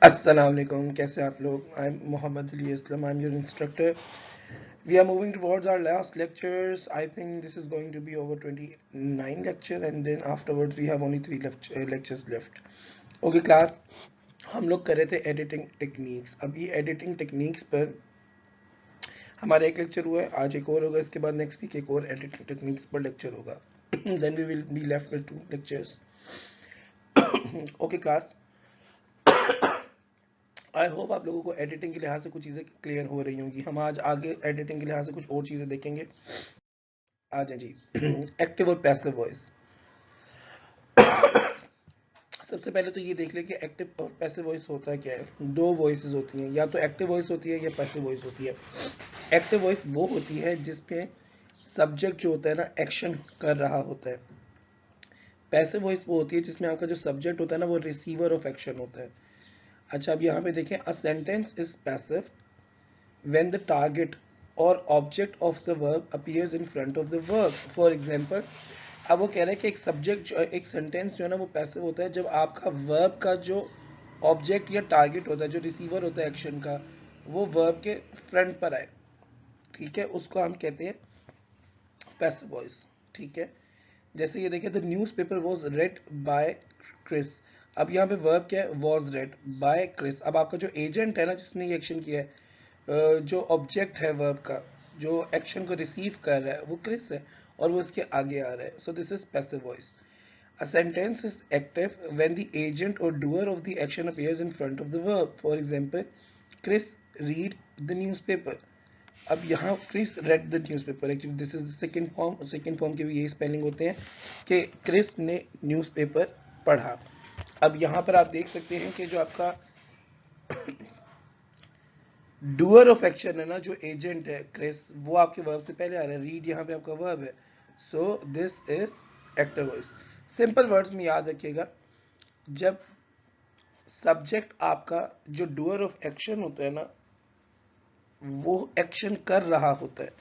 अस्सलाम वालेकुम, कैसे आप लोग? I am Mohammad Ali Aslam, I am your instructor. We are moving towards our last lectures. I think this is going to be over 29 lecture, and then afterwards we have only lectures left. Okay class, हम लोग कर रहे थे editing techniques. अभी editing techniques पर हमारा एक lecture हुआ है, आज एक और होगा, इसके बाद नेक्स्ट वीक एक और एडिटिंग टेक्निक्स पर लेक्चर होगा. Then we will be left with 2 lectures. Okay class, I hope आप लोगों को एडिटिंग के लिहाज से कुछ चीज़ें क्लियर हो रही होंगी. हम आज आगे एडिटिंग के लिहाज से कुछ और चीज़ें देखेंगे. आ जाए जी. एक्टिव और पैसिव वॉइस. सबसे पहले तो ये देख लें कि एक्टिव और पैसिव वॉइस होता क्या है. दो वॉइसेस होती हैं, या तो एक्टिव वॉइस होती है या पैसिव वॉइस होती है. एक्टिव वॉइस वो होती है जिसपे सब्जेक्ट जो होता है ना एक्शन कर रहा होता है. पैसिव वॉइस वो होती है जिसमें आपका जो सब्जेक्ट होता है ना वो रिसीवर ऑफ एक्शन होता है. अच्छा, अब यहाँ पे देखें, अ sentence is passive when the target or object of the verb appears in front of the verb. For example, अब वो कह रहा है कि एक सब्जेक्ट जो एक सेंटेंस जो है ना वो पैसिव होता है जब आपका वर्ब का जो ऑब्जेक्ट या टारगेट होता है, जो रिसीवर होता है एक्शन का, वो वर्ब के फ्रंट पर आए. ठीक है, उसको हम कहते हैं पैसिव वॉइस. ठीक है, जैसे ये देखिए, the newspaper was read by Chris. अब यहाँ पे वर्ब क्या है? Was read by Chris. अब आपका जो एजेंट है ना जिसने ये एक्शन किया है, जो ऑब्जेक्ट है वर्ब का, जो एक्शन को रिसीव कर रहा है, वो क्रिस है और वो इसके आगे आ रहा है. So this is passive voice. A sentence is active when the agent और doer of the action appears in front of the verb. For example, Chris read the newspaper. अब यहाँ Chris read the newspaper, actually this is second form. Second form के भी यही spelling होते हैं कि Chris ने न्यूज़पेपर पढ़ा. अब यहाँ पर आप देख सकते हैं कि जो आपका डूअर ऑफ एक्शन है ना, जो एजेंट है क्रिस, वो आपके वर्ब से पहले आ रहा है. रीड यहाँ पे आपका वर्ब है. So this is active voice. Simple words में याद रखिएगा, जब सब्जेक्ट आपका जो डूअर ऑफ एक्शन होता है ना वो एक्शन कर रहा होता है,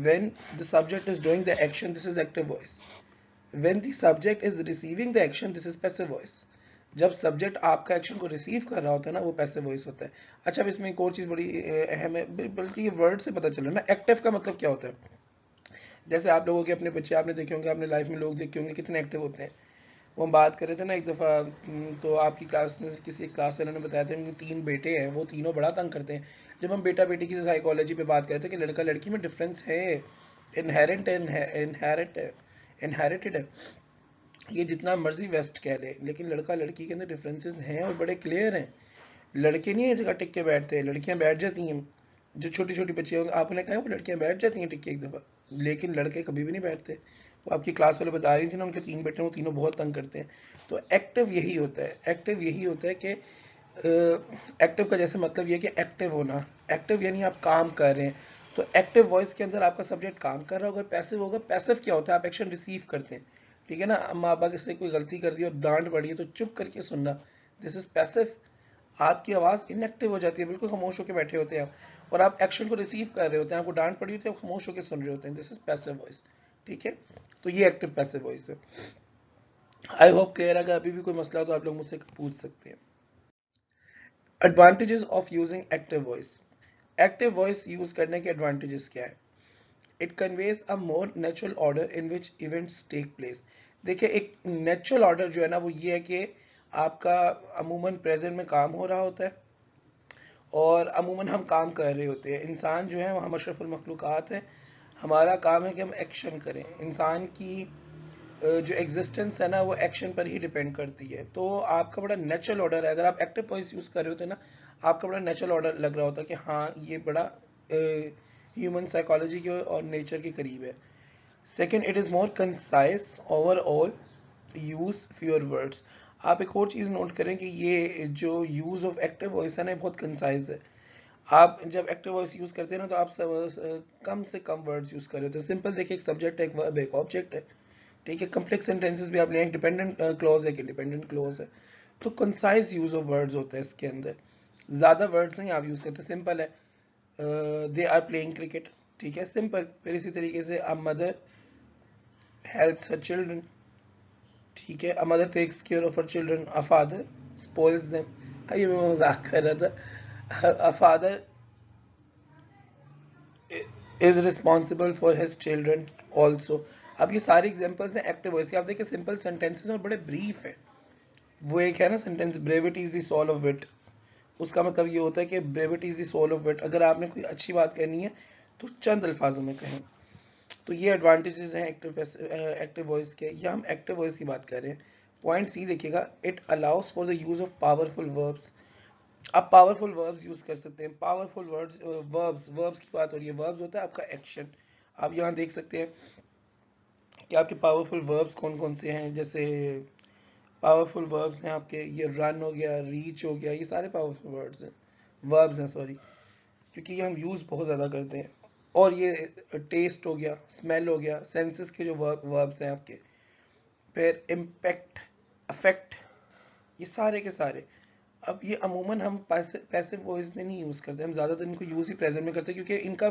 when the subject is doing the action, this is active voice. When the subject is receiving the action, this is passive voice. जब सब्जेक्ट आपका एक्शन को रिसीव कर रहा होता है ना वो पैसिव वॉइस होता है. अच्छा, अब इसमें एक और चीज़ बड़ी अहम है, बल्कि ये वर्ड से पता चला ना एक्टिव का मतलब क्या होता है. जैसे आप लोगों के अपने बच्चे आपने देखे होंगे, आपने लाइफ में लोग देखे होंगे कितने एक्टिव होते हैं. वो हम बात कर रहे थे ना एक दफ़ा, तो आपकी क्लास में किसी एक क्लास वाले ने बताया था उनके 3 बेटे हैं, वो तीनों बड़ा तंग करते हैं. जब हम बेटा बेटी की साइकोलॉजी पे बात करते हैं कि लड़का लड़की में डिफरेंस है, इनहेरेंट इनहेरिट है, इनहेरिटेड है. ये जितना मर्जी वेस्ट कह ले, लेकिन लड़का लड़की के अंदर डिफरेंसेस हैं और बड़े क्लियर हैं. लड़के नहीं एक जगह टिक के बैठते, लड़कियां बैठ जाती हैं. जो छोटी छोटी बच्चियां होंगी, आपने कहा वो लड़कियां बैठ जाती हैं टिक के एक दफ़ा, लेकिन लड़के कभी भी नहीं बैठते. वो आपकी क्लास वाले बता रही थी ना, उनके 3 बेटे, वो तीनों बहुत तंग करते हैं. तो एक्टिव यही होता है, एक्टिव यही होता है कि एक्टिव का जैसे मतलब ये कि एक्टिव होना. एक्टिव यानी आप काम कर रहे हैं. तो एक्टिव वॉइस के अंदर आपका सब्जेक्ट काम कर रहा होगा. पैसिव होगा, पैसिव क्या होता है? आप एक्शन रिसीव करते हैं. ठीक है ना, माँ बाप से कोई गलती कर दी और डांट पड़ी है तो चुप करके सुनना, दिस इज पैसिव. आपकी आवाज़ इनएक्टिव हो जाती है, बिल्कुल खामोश होकर बैठे होते हैं आप, और आप एक्शन को रिसीव कर रहे होते हैं. आपको डांट पड़ी होती है, आप खामोश होकर सुन रहे होते हैं. This is passive voice. ठीक है, तो ये एक्टिव पैसिव वॉइस है. I hope clear. अगर अभी भी कोई मसला हो तो आप लोग मुझसे पूछ सकते हैं. Advantages of using active voice. Active voice use करने के एडवांटेजेस क्या है? It conveys a more natural order in which events take place. देखिए, एक नेचुरल ऑर्डर जो है ना वो ये है कि आपका अमूमन प्रेजेंट में काम हो रहा होता है और अमूमन हम काम कर रहे होते हैं. इंसान जो है वो हम अशरफुल मखलूक़ात हैं. हमारा काम है कि हम एक्शन करें. इंसान की जो एग्जिस्टेंस है ना वो एक्शन पर ही डिपेंड करती है. तो आपका बड़ा नेचुरल ऑर्डर है. अगर आप एक्टिव वॉइस यूज़ कर रहे होते हैं ना, आपका बड़ा नेचुरल ऑर्डर लग रहा होता है कि हाँ ये बड़ा ह्यूमन साइकोलॉजी के और नेचर के करीब है. Second, it is more concise overall use fewer words. आप एक और चीज़ नोट करें कि ये जो यूज़ ऑफ एक्टिव वॉइस है ना बहुत कंसाइज है. आप जब एक्टिव वॉइस यूज़ करते हैं ना तो आप कम से कम वर्ड्स यूज़ कर रहे होते हैं. सिंपल देखिए, एक सब्जेक्ट है, एक वर्ब है, एक ऑब्जेक्ट है. ठीक है, कम्प्लेक्स सेंटेंसेस भी आप लें, एक डिपेंडेंट क्लॉज है कि डिपेंडेंट क्लॉज है. तो कंसाइज यूज ऑफ वर्ड्स होता है इसके अंदर. ज़्यादा वर्ड्स नहीं आप यूज़ करते. सिंपल है, दे आर प्लेइंग क्रिकेट. ठीक है, सिंपल. फिर इसी तरीके से a mother helps her children. ठीक है, a mother takes care of her children. A father spoils them. ये मैं मजाक कर रहा था। A father is responsible for his children also. अब ये सारे एग्जाम्पल्स हैं एक्टिव वॉइस के। आप देखिए सिंपल सेंटेंसेस और बड़े ब्रीफ है। वो एक है ना sentence, brevity is the soul of wit. उसका मतलब ये होता है कि brevity is the soul of wit. अगर आपने कोई अच्छी बात कहनी है तो चंद अल्फाजों में कहें। तो ये एडवांटेजेस हैं एक्टिव वॉइस के। या हम एक्टिव वॉइस की बात कर रहे हैं। पॉइंट सी देखिएगा, it allow us for the use of powerful verbs. आप पावरफुल वर्ब्स यूज कर सकते हैं। पावरफुल वर्ड्स, वर्ब्स की बात हो रही है। वर्ब्स होता है आपका एक्शन। आप यहाँ देख सकते हैं कि आपके पावरफुल वर्ब्स कौन कौन से हैं। जैसे पावरफुल वर्ब्स हैं आपके, ये रन हो गया, रीच हो गया, ये सारे पावरफुल वर्ड्स हैं, वर्ब्स हैं सॉरी, क्योंकि ये हम यूज बहुत ज्यादा करते हैं। और ये टेस्ट हो गया, स्मेल हो गया, सेंसेस के जो वर्ब्स हैं आपके। फिर इम्पैक्ट, अफेक्ट, ये सारे के सारे। अब ये अमूमन हम पैसिव वॉइस में नहीं यूज करते, हम ज्यादातर इनको यूज ही प्रेजेंट में करते हैं, क्योंकि इनका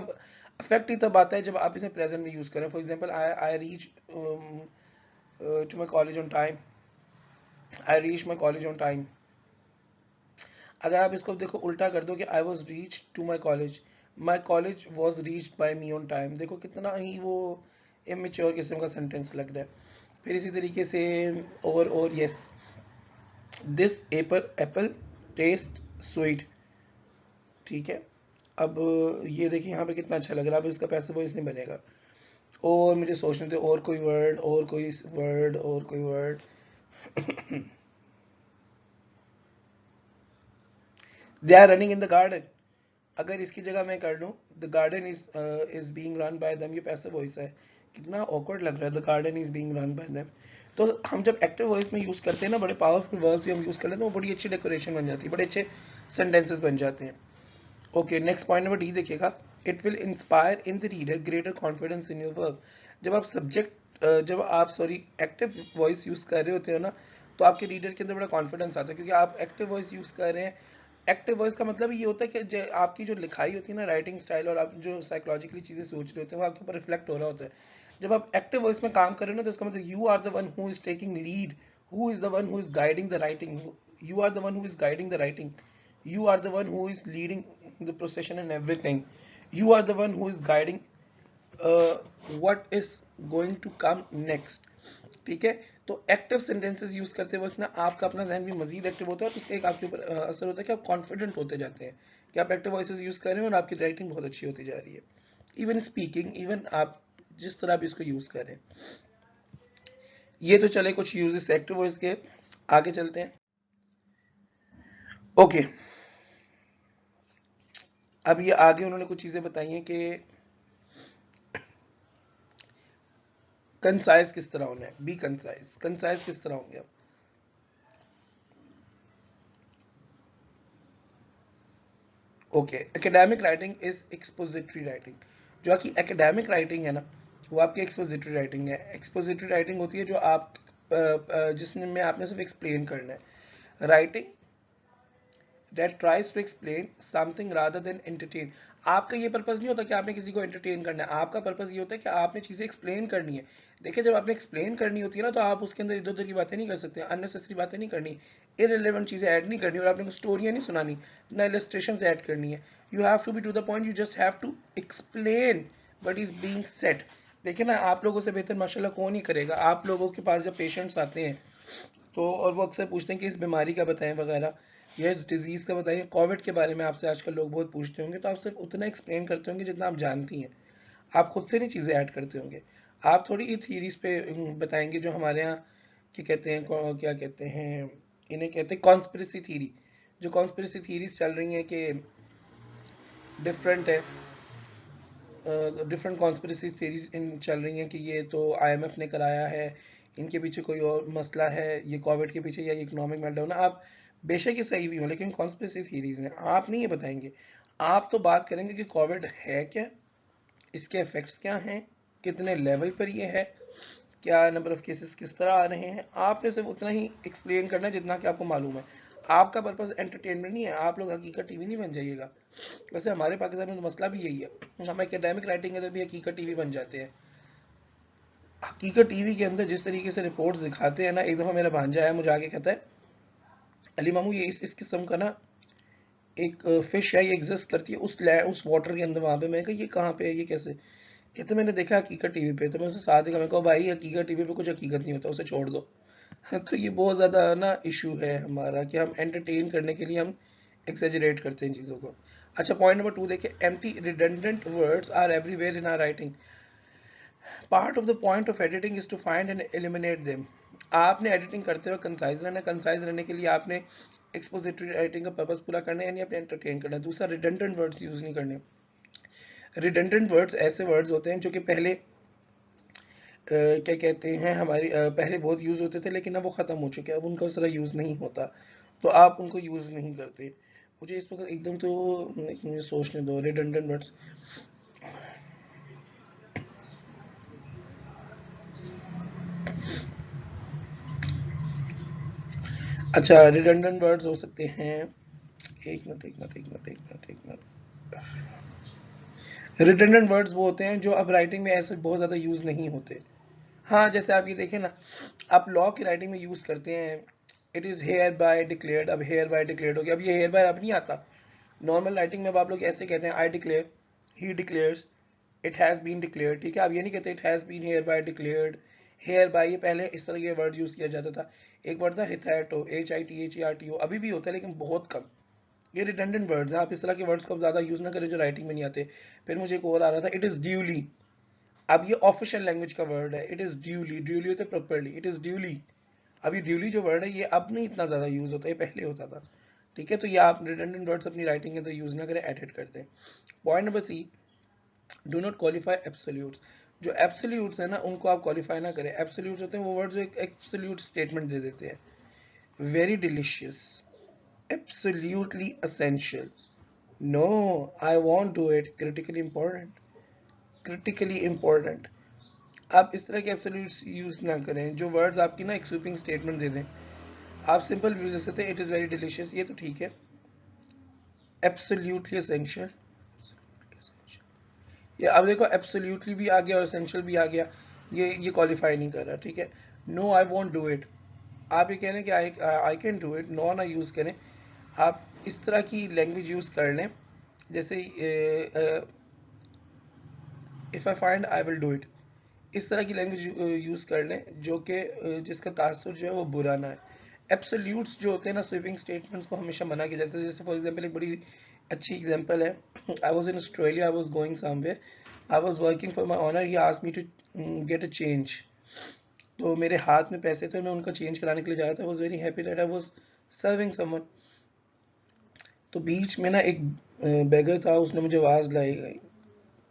अफेक्ट ही तब आता है जब आप इसे प्रेजेंट में यूज करें। For example, I reach to my college on time, I reach my college on time. अगर आप इसको देखो उल्टा कर दो कि I was reach to my college, my college was reached by me on time, देखो कितना ही वो इमेच्योर किस्म का सेंटेंस लग रहा है। फिर इसी तरीके से और yes, this Apple test sweet, ठीक है। अब ये देखिए यहाँ पे कितना अच्छा लग रहा है। अब इसका पैसिव वॉइस नहीं बनेगा। और मुझे सोचने थे और कोई वर्ड, और कोई वर्ड, और कोई word. They are running in the garden. अगर इसकी जगह मैं कर लूँ the garden is being run by them, ये पैसिव वॉइस है। कितना ऑकवर्ड लग रहा है, the garden is being run by them. तो हम जब एक्टिव वॉइस में यूज करते हैं ना, बड़े पावरफुल वर्ड्स भी हम यूज कर लेते हैं, वो बड़ी अच्छी डेकोरेशन बन जाती है, बड़े अच्छे सेंटेंसेस बन जाते हैं। Okay, next point number D देखिएगा, it will inspire in the reader greater confidence in your work. जब आप जब आप सॉरी एक्टिव वॉइस यूज कर रहे होते हो ना, तो आपके रीडर के अंदर बड़ा कॉन्फिडेंस आता है, क्योंकि आप एक्टिव वॉइस यूज कर रहे हैं। एक्टिव वॉइस का मतलब ये होता है कि आपकी जो लिखाई होती है ना, राइटिंग स्टाइल, और आप जो साइकोलॉजिकली चीजें सोच रहे होते हैं वो आपके ऊपर रिफ्लेक्ट हो रहा होता है। जब आप एक्टिव वॉइस में काम कर रहे हो ना, तो इसका मतलब you are the one who is taking lead, who is the one who is guiding the writing, you are the one who is guiding the writing, you are the one who is leading the procession and everything, you are the one who is guiding uh, what is going to come next, ठीक है। तो active sentences use करते वक्त ना आपका अपना जहन भी मजीद एक्टिव होता है, और उससे एक आपके ऊपर असर होता है कि आप कॉन्फिडेंट होते जाते हैं कि आप एक्टिव वॉइसेस यूज कर रहे हैं और आपकी राइटिंग बहुत अच्छी होती जा रही है। इवन स्पीकिंग, इवन आप जिस तरह भी इसको यूज करें। ये तो चले कुछ यूजेस एक्टिव वॉइस के। आगे चलते हैं। ओके, अब ये आगे उन्होंने कुछ चीजें बताई हैं कि कंसाइज किस तरह होना है। बी कंसाइज, कंसाइज किस तरह होंगे आप। Okay, academic writing is expository writing. जो आपकी एकेडमिक राइटिंग है ना, वो आपकी एक्सपोजिटरी राइटिंग है। एक्सपोजिटरी राइटिंग होती है जो आप जिसमें आपने सिर्फ एक्सप्लेन करना है। Writing that tries to explain something rather than entertain। आपका ये पर्पस नहीं होता कि आपने किसी को एंटरटेन करना है, आपका पर्पस ये होता है कि आपने चीजें एक्सप्लेन करनी है। देखिए, जब आपने एक्सप्लेन करनी होती है ना, तो आप उसके अंदर इधर उधर की बातें नहीं कर सकते, अननेसेसरी बातें नहीं करनी, इररिलेवेंट चीजें ऐड नहीं करनी, और आपने स्टोरियां नहीं सुनानी, ना इलस्ट्रेशंस ऐड करनी है। You have to be to the point, you just have to explain what is being said. देखिए ना, आप लोगों से बेहतर माशाल्लाह कौन ही करेगा। आप लोगों के पास जब पेशेंट्स आते हैं तो, और वो अक्सर पूछते हैं कि इस बीमारी का बताएं वगैरह, या इस डिजीज का बताइए, कोविड के बारे में आपसे आजकल लोग बहुत पूछते होंगे, तो आप सिर्फ उतना एक्सप्लेन करते होंगे जितना आप जानती हैं। आप खुद से नहीं चीजें ऐड करते होंगे। आप थोड़ी ही थीरीज पे बताएंगे जो हमारे यहाँ क्या कहते हैं, क्या कहते हैं, इन्हें कहते हैं कॉन्स्पिरेसी थीरी। जो कॉन्स्पिरेसी थीरीज चल रही हैं कि डिफरेंट है, डिफरेंट कॉन्स्पिरेसी थीरीज इन चल रही हैं कि ये तो आईएमएफ ने कराया है, इनके पीछे कोई और मसला है, ये कोविड के पीछे या इकोनॉमिक मेल्टडाउन है। आप बेशक ही सही भी हो, लेकिन कॉन्स्पिरेसी थीरीज हैं, आप नहीं ये बताएंगे। आप तो बात करेंगे कि कोविड है क्या, इसके इफेक्ट्स क्या हैं, कितने लेवल पर ये है, क्या नंबर ऑफ केसेस किस तरह आ रहे हैं। आपने सिर्फ उतना ही एक्सप्लेन करना है जितना कि आपको मालूम है। आपका पर्पस एंटरटेनमेंट नहीं है। आप लोग हकीकत टीवी नहीं बन जाइएगा। वैसे हमारे पाकिस्तान में तो मसला भी यही है, हम एकेडमिक राइटिंग के अंदर भी हकीकत टीवी बन जाते हैं। हकीकत टीवी के अंदर जिस तरीके से रिपोर्ट्स दिखाते हैं ना, एक दफ़ा मेरा भांजा आया, मुझे आके कहता है अली मामू ये इस किस्म का ना एक फिश है, ये एग्जिस्ट करती है उस वाटर के अंदर वहां पे। मैं कहा ये कहाँ पे है, ये कैसे? कहते मैंने देखा हकीकत टीवी पे। तो मैं उससे साथ देखा, मैं कहा भाई हकीकत टीवी पे कुछ हकीकत नहीं होता, उसे छोड़ दो। तो ये बहुत ज्यादा ना इशू है हमारा कि हम एंटरटेन करने के लिए हम एक्सेजरेट करते हैं चीजों को। अच्छा, पॉइंट नंबर 2 देखिए, empty redundant words are everywhere in our writing. Part of the point of editing is to find and eliminate them. आपने एडिटिंग करते हुए कंसाइज रहना, कंसाइज रहने के लिए आपने एक्सपोजिटरी राइटिंग का पर्पस पूरा करना है, यानी आपने एंटरटेन करना है। दूसरा, रिडंडेंट वर्ड्स यूज नहीं करने। रिडंडेंट वर्ड्स ऐसे वर्ड्स होते हैं जो कि पहले क्या कहते हैं हमारी पहले बहुत यूज होते थे, लेकिन अब वो खत्म हो चुके हैं, अब उनका उस तरह यूज नहीं होता, तो आप उनको यूज नहीं करते। मुझे इस वक्त एकदम तो मुझे सोचने दो। रिडंडेंट वर्ड्स, अच्छा रिडंडेंट वर्ड्स हो सकते हैं, एक मिनट एक मिनट एक मिनट एक मिनट एक मिनट। रिडंडेंट वर्ड्स वो होते हैं जो अब राइटिंग में ऐसे बहुत ज्यादा यूज नहीं होते। हाँ, जैसे आप ये देखें ना, आप लॉ की राइटिंग में यूज करते हैं, it is hereby declared. अब हेयर बाय डिक्लेयर्ड हो गया, अब ये हेयर बाय अब नहीं आता। नॉर्मल राइटिंग में अब आप लोग ऐसे कहते हैं, I declare, he declares, it has been declared. ठीक है, अब ये नहीं कहते it has been hereby declared. Hereby ये पहले इस तरह के वर्ड यूज किया जाता था। एक वर्ड था हिथैटो, HITHERTO, अभी भी होता है लेकिन बहुत कम। ये रिडंडेंट वर्ड्स हैं, आप इस तरह के वर्ड्स को ज्यादा यूज ना करें जो राइटिंग में नहीं आते। फिर मुझे एक और आ रहा था, इट इज ड्यूली। अब ये ऑफिशियल लैंग्वेज का वर्ड है, इट इज ड्यूली, ड्यूली होता है प्रॉपर्ली, इट इज ड्यूली। अब ये ड्यूली जो वर्ड है ये अब नहीं इतना ज्यादा यूज होता है, ये पहले होता था। ठीक है, तो ये आप रिडंडेंट वर्ड्स अपनी राइटिंग के अंदर यूज ना करें, एडिट कर दें। Point number C, do not qualify absolutes. जो एब्सोल्यूट्स है ना उनको आप क्वालिफाई ना करें। एब्सोल्यूट्स होते हैं वो वर्ड जो एक एब्सोल्यूट स्टेटमेंट दे देते हैं। Very delicious, absolutely essential, no, I won't do it, critically important, critically important. आप इस तरह के एब्सोल्यूट्स यूज ना करें जो वर्ड्स आपकी ना एक स्वीपिंग स्टेटमेंट दे दें। आप सिंपल यूज कर सकते हैं, इट इज वेरी डिलीशियस, ये तो ठीक है। एब्सोल्युटली एसेंशियल, ये अब देखो एब्सोल्युटली भी आ गया और एसेंशियल भी आ गया, ये क्वालिफाई नहीं कर रहा। ठीक है, no I won't do it, आप ये कह रहे हैं कि I can do it, no ना यूज करें। आप इस तरह की लैंग्वेज यूज कर लें, जैसे if I find I will do it, इस तरह की लैंग्वेज यूज कर लें जो कि जिसका तासुर जो है वो बुरा ना है। एब्सोल्यूट्स जो होते हैं ना स्वीपिंग स्टेटमेंट्स को हमेशा मना किया जाता है। जैसे फॉर एग्जांपल एक बड़ी अच्छी एग्जांपल है, I was in Australia, I was going somewhere, I was working for my owner, he asked me to get a change. तो मेरे हाथ में पैसे थे, मैं उनका चेंज कराने के लिए जा रहा था। I was very happy that I was serving someone. तो बीच में ना एक बेगर था, उसने मुझे आवाज लाई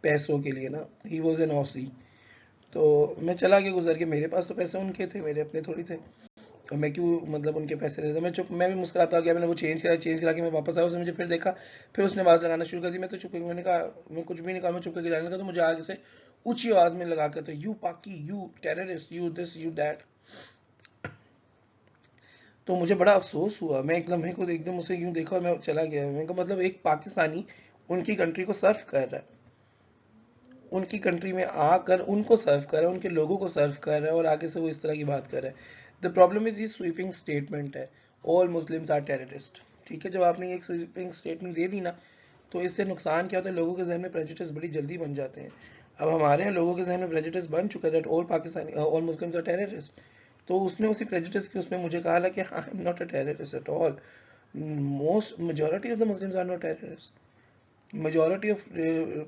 पैसों के लिए ना, ही वाज एन ऑसी। तो मैं चला के गुजर के, मेरे पास तो पैसे उनके थे, मेरे अपने थोड़ी थे, और मैं क्यों मतलब उनके पैसे देता। मैं चुप, मैं भी मुस्कुराता गया, मैंने वो चेंज करा के मैं वापस आया, उसने मुझे फिर देखा, फिर उसने आवाज़ लगाना शुरू कर दी। मैं तो चुप करके, मैंने कहा मैं कुछ भी नहीं कहा, मैं चुप करके जाने लगा। तो मुझे आगे से ऊंची आवाज़ में लगा कर, तो यू पाकी, you terrorist, you this you that. तो मुझे बड़ा अफसोस हुआ, मैं एकदम मेरे को एकदम उसे यूं देखा और मैं चला गया। मैं कहा मतलब एक पाकिस्तानी उनकी कंट्री को सर्व कर रहा है, उनकी कंट्री में आकर उनको सर्व कर रहा है, उनके लोगों को सर्व कर रहा है, और आगे से वो इस तरह की बात कर रहा है। द प्रॉब्लम इज ये स्वीपिंग स्टेटमेंट है, ऑल मुस्लिम्स आर टेररिस्ट। ठीक है, जब आपने एक स्वीपिंग स्टेटमेंट दे दी ना, तो इससे नुकसान क्या होता है, लोगों के जहन में प्रेजुडिस बड़ी जल्दी बन जाते हैं। अब हमारे यहाँ लोगों के जहन में प्रेजुडिस बन चुका है that all Pakistani all Muslims are terrorist. तो उसने उसी प्रेजुडिस के उसमें मुझे कहा कि I am not a terrorist at all, most majority of the Muslims are not terrorist, majority of